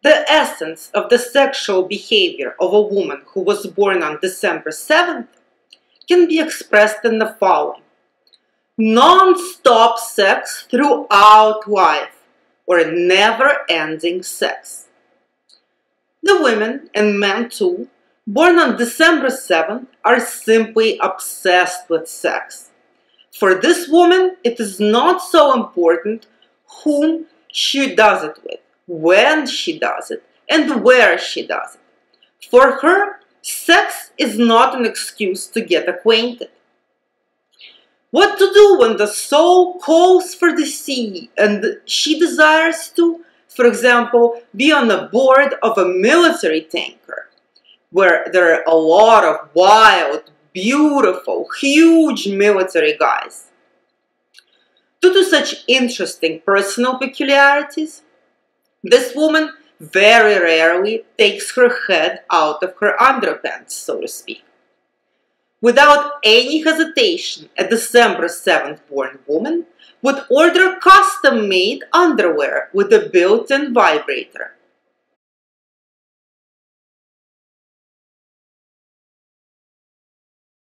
The essence of the sexual behavior of a woman who was born on December 7th can be expressed in the following: non-stop sex throughout life, or never-ending sex. The women, and men too, born on December 7th are simply obsessed with sex. For this woman, it is not so important whom she does it with, when she does it, and where she does it. For her, sex is not an excuse to get acquainted. What to do when the soul calls for the sea and she desires to, for example, be on the board of a military tanker, where there are a lot of wild, beautiful, huge military guys? Due to such interesting personal peculiarities, this woman very rarely takes her head out of her underpants, so to speak. Without any hesitation, a December 7th born woman would order custom-made underwear with a built-in vibrator